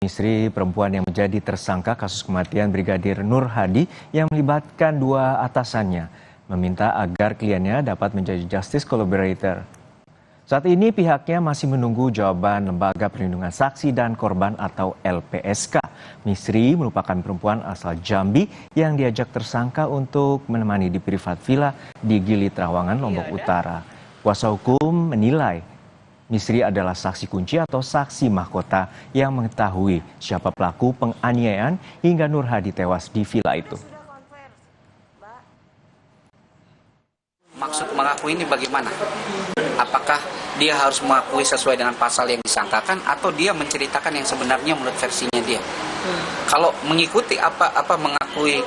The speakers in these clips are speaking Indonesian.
Istri perempuan yang menjadi tersangka kasus kematian Brigadir Nur Hadi yang melibatkan dua atasannya meminta agar kliennya dapat menjadi justice collaborator. Saat ini pihaknya masih menunggu jawaban Lembaga Perlindungan Saksi dan Korban atau LPSK. Misri merupakan perempuan asal Jambi yang diajak tersangka untuk menemani di privat villa di Gili Trawangan, Lombok Utara. Kuasa hukum menilai Misri adalah saksi kunci atau saksi mahkota yang mengetahui siapa pelaku penganiayaan hingga Nur Hadi tewas di villa itu. Maksud mengakui ini bagaimana? Apakah dia harus mengakui sesuai dengan pasal yang disangkakan atau dia menceritakan yang sebenarnya menurut versinya dia? Kalau mengikuti apa mengakui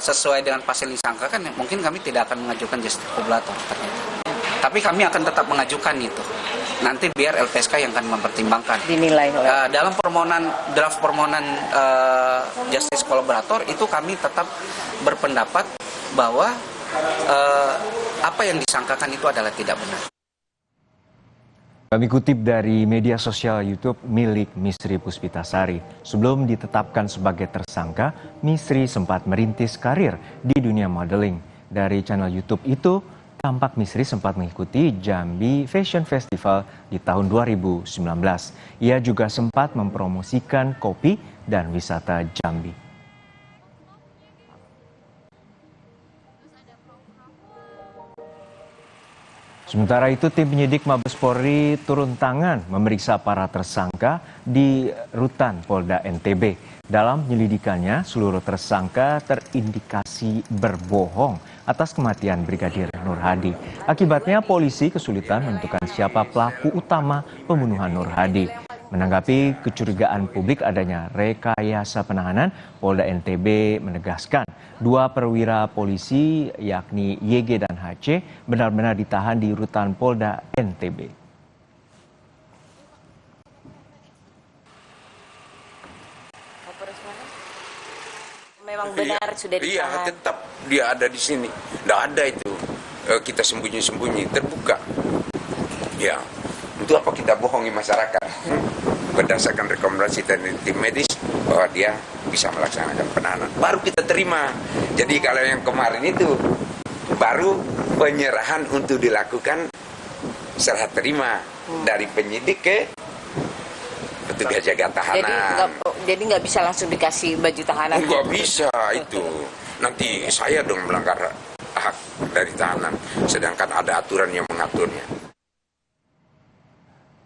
sesuai dengan pasal yang disangkakan, mungkin kami tidak akan mengajukan justice collaborator ternyata. Tapi kami akan tetap mengajukan itu. Nanti biar LPSK yang akan mempertimbangkan. Dinilai dalam draft permohonan justice collaborator itu kami tetap berpendapat bahwa apa yang disangkakan itu adalah tidak benar. Kami kutip dari media sosial YouTube milik Misri Puspitasari. Sebelum ditetapkan sebagai tersangka, Misri sempat merintis karir di dunia modeling. Dari channel YouTube itu, tampak Misri sempat mengikuti Jambi Fashion Festival di tahun 2019. Ia juga sempat mempromosikan kopi dan wisata Jambi. Sementara itu, tim penyidik Mabes Polri turun tangan memeriksa para tersangka di Rutan Polda NTB. Dalam penyelidikannya, seluruh tersangka terindikasi berbohong atas kematian Brigadir Nur Hadi. Akibatnya, polisi kesulitan menentukan siapa pelaku utama pembunuhan Nur Hadi. Menanggapi kecurigaan publik adanya rekayasa penahanan, Polda NTB menegaskan dua perwira polisi yakni YG dan HC benar-benar ditahan di Rutan Polda NTB. Memang benar sudah ditahan. Iya, tetap dia ada di sini. Tidak ada itu kita sembunyi-sembunyi, terbuka. Ya, untuk apa kita bohongi masyarakat? Berdasarkan rekomendasi dari tim medis bahwa dia bisa melaksanakan penahanan. Baru kita terima. Jadi kalau yang kemarin itu baru penyerahan untuk dilakukan serah terima dari penyidik ke petugas jaga tahanan. Jadi nggak bisa langsung dikasih baju tahanan? Nggak bisa itu. Nanti saya dong melanggar hak dari tahanan. Sedangkan ada aturan yang mengaturnya.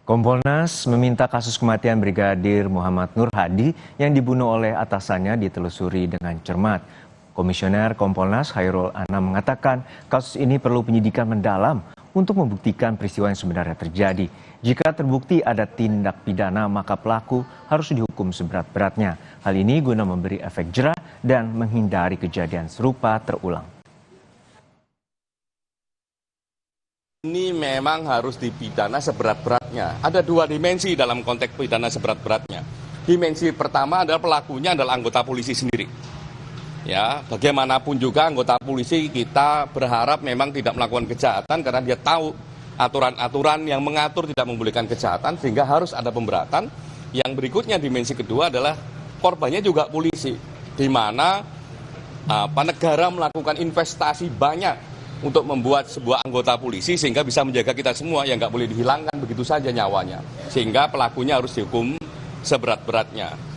Kompolnas meminta kasus kematian Brigadir Muhammad Nur Hadi yang dibunuh oleh atasannya ditelusuri dengan cermat. Komisioner Kompolnas Hairul Anam mengatakan kasus ini perlu penyidikan mendalam untuk membuktikan peristiwa yang sebenarnya terjadi. Jika terbukti ada tindak pidana, maka pelaku harus dihukum seberat-beratnya. Hal ini guna memberi efek jera dan menghindari kejadian serupa terulang. Ini memang harus dipidana seberat-beratnya. Ada dua dimensi dalam konteks pidana seberat-beratnya. Dimensi pertama adalah pelakunya adalah anggota polisi sendiri. Ya, bagaimanapun juga anggota polisi kita berharap memang tidak melakukan kejahatan karena dia tahu aturan-aturan yang mengatur tidak membolehkan kejahatan sehingga harus ada pemberatan. Yang berikutnya dimensi kedua adalah korbannya juga polisi, di mana negara melakukan investasi banyak untuk membuat sebuah anggota polisi sehingga bisa menjaga kita semua yang nggak boleh dihilangkan begitu saja nyawanya. Sehingga pelakunya harus dihukum seberat-beratnya.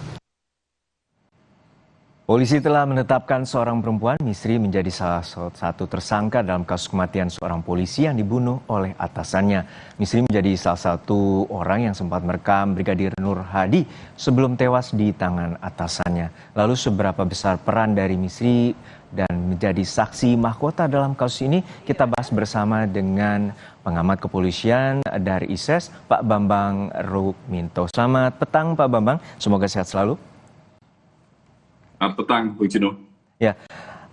Polisi telah menetapkan seorang perempuan Misri menjadi salah satu tersangka dalam kasus kematian seorang polisi yang dibunuh oleh atasannya. Misri menjadi salah satu orang yang sempat merekam Brigadir Nur Hadi sebelum tewas di tangan atasannya. Lalu seberapa besar peran dari Misri dan menjadi saksi mahkota dalam kasus ini, kita bahas bersama dengan pengamat kepolisian dari ISES, Pak Bambang Rukminto. Selamat petang Pak Bambang, semoga sehat selalu. Selamat petang, Bu Juno. Ya,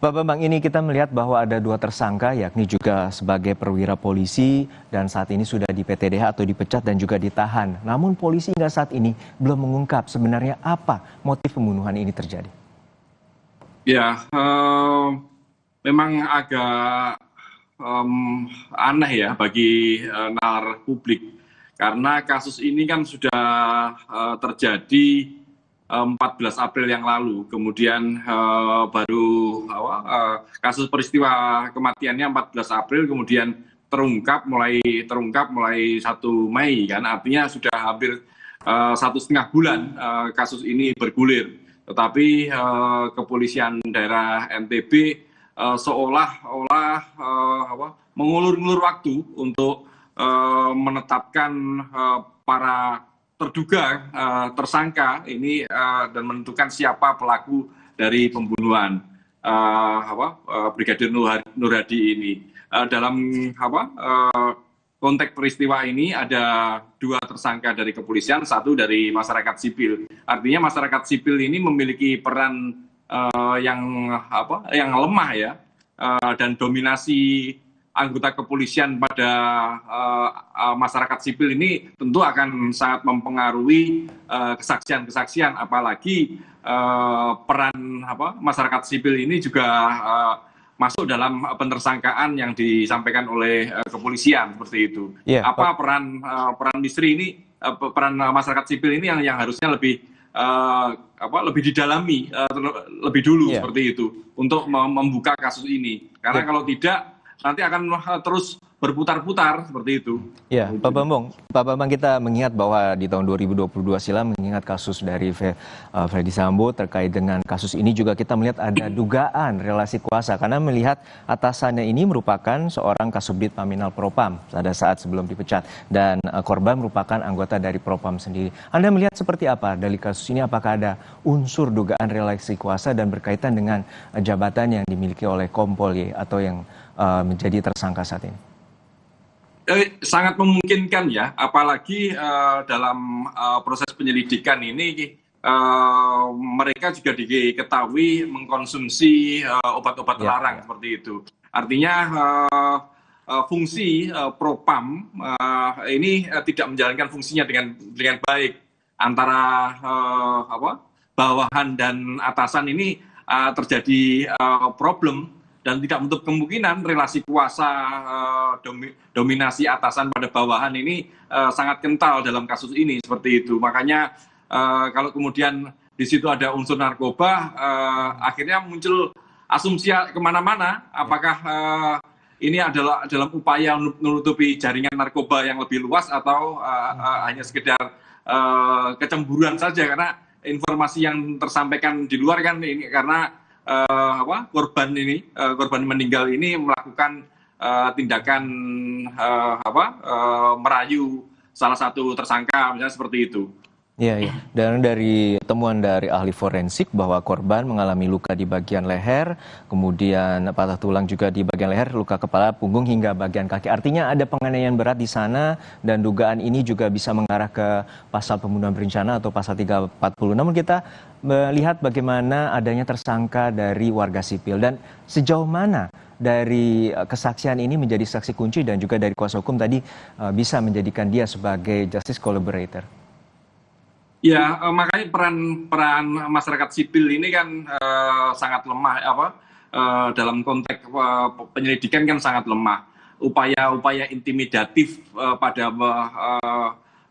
Pak Bambang, ini kita melihat bahwa ada dua tersangka, yakni juga sebagai perwira polisi dan saat ini sudah di PTDH atau dipecat dan juga ditahan. Namun polisi hingga saat ini belum mengungkap sebenarnya apa motif pembunuhan ini terjadi. Ya, memang agak aneh ya bagi nalar publik Karena kasus ini kan sudah terjadi 14 April yang lalu, kemudian baru kasus peristiwa kematiannya 14 April, kemudian terungkap mulai 1 Mei kan, artinya sudah hampir 1,5 bulan kasus ini bergulir. Tetapi kepolisian daerah NTB seolah-olah mengulur-ngulur waktu untuk menetapkan para terduga tersangka ini dan menentukan siapa pelaku dari pembunuhan Brigadir Nur Hadi ini. Dalam konteks peristiwa ini ada 2 tersangka dari kepolisian, 1 dari masyarakat sipil. Artinya masyarakat sipil ini memiliki peran yang lemah ya, dan dominasi anggota kepolisian pada masyarakat sipil ini tentu akan sangat mempengaruhi kesaksian-kesaksian, apalagi peran masyarakat sipil ini juga masuk dalam penersangkaan yang disampaikan oleh kepolisian seperti itu. Yeah, apa peran misteri ini, peran masyarakat sipil ini yang harusnya lebih didalami lebih dulu seperti itu untuk membuka kasus ini. Karena kalau tidak nanti akan terus berputar-putar seperti itu. Ya, Pak Bambang, kita mengingat bahwa di tahun 2022 silam, mengingat kasus dari Ferdy Sambo, terkait dengan kasus ini juga kita melihat ada dugaan relasi kuasa karena melihat atasannya ini merupakan seorang Kasubdit Paminal Propam pada saat sebelum dipecat, dan korban merupakan anggota dari Propam sendiri. Anda melihat seperti apa dari kasus ini? Apakah ada unsur dugaan relasi kuasa dan berkaitan dengan jabatan yang dimiliki oleh Kompol Y atau yang menjadi tersangka saat ini? Sangat memungkinkan ya, apalagi dalam proses penyelidikan ini mereka juga diketahui mengkonsumsi obat-obat terlarang seperti itu. Artinya fungsi Propam ini tidak menjalankan fungsinya dengan baik. Antara bawahan dan atasan ini terjadi problem. Dan tidak menutup kemungkinan relasi kuasa dominasi atasan pada bawahan ini sangat kental dalam kasus ini seperti itu. Makanya kalau kemudian di situ ada unsur narkoba, akhirnya muncul asumsi kemana-mana. Apakah ini adalah dalam upaya menutupi jaringan narkoba yang lebih luas atau hanya sekedar kecemburuan saja, karena informasi yang tersampaikan di luar kan ini karena korban meninggal ini melakukan tindakan merayu salah satu tersangka, misalnya seperti itu. Iya. Dan dari temuan dari ahli forensik bahwa korban mengalami luka di bagian leher, kemudian patah tulang juga di bagian leher, luka kepala, punggung hingga bagian kaki. Artinya ada penganiayaan berat di sana, dan dugaan ini juga bisa mengarah ke pasal pembunuhan berencana atau pasal 340. Namun kita melihat bagaimana adanya tersangka dari warga sipil, dan sejauh mana dari kesaksian ini menjadi saksi kunci dan juga dari kuasa hukum tadi bisa menjadikan dia sebagai justice collaborator. Ya, makanya peran masyarakat sipil ini kan sangat lemah dalam konteks penyelidikan kan sangat lemah. Upaya-upaya intimidatif pada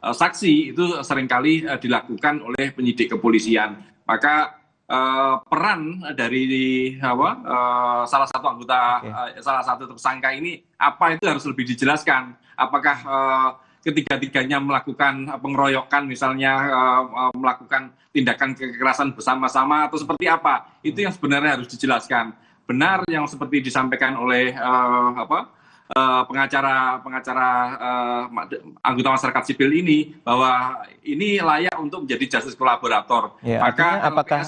saksi itu seringkali dilakukan oleh penyidik kepolisian. Maka peran dari salah satu anggota, salah satu tersangka ini apa itu harus lebih dijelaskan. Apakah ketiga-tiganya melakukan pengeroyokan, misalnya melakukan tindakan kekerasan bersama-sama atau seperti apa, itu yang sebenarnya harus dijelaskan. Benar yang seperti disampaikan oleh pengacara anggota masyarakat sipil ini, bahwa ini layak untuk menjadi justice collaborator. Ya, maka apakah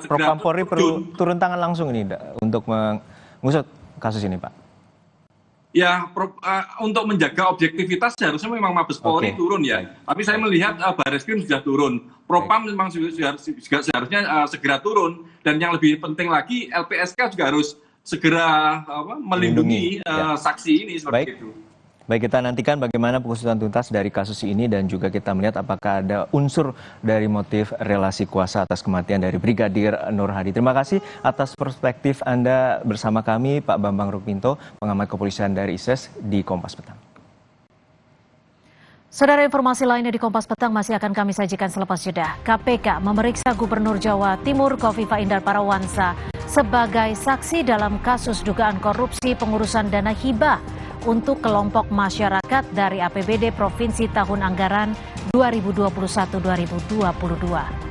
Propam Polri perlu turun tangan langsung ini untuk mengusut kasus ini, Pak? Ya, untuk menjaga objektivitas seharusnya memang Mabes Polri turun ya. Tapi saya melihat Barreskrim sudah turun. Propam memang juga seharusnya segera turun. Dan yang lebih penting lagi, LPSK juga harus segera melindungi saksi ini seperti itu. Baik, kita nantikan bagaimana pengusutan tuntas dari kasus ini dan juga kita melihat apakah ada unsur dari motif relasi kuasa atas kematian dari Brigadir Nur Hadi. Terima kasih atas perspektif Anda bersama kami, Pak Bambang Rukminto, pengamat kepolisian dari ISES di Kompas Petang. Saudara, informasi lainnya di Kompas Petang masih akan kami sajikan selepas jeda. KPK memeriksa Gubernur Jawa Timur Kofifa Indar Parawansa sebagai saksi dalam kasus dugaan korupsi pengurusan dana hibah untuk kelompok masyarakat dari APBD Provinsi tahun anggaran 2021-2022.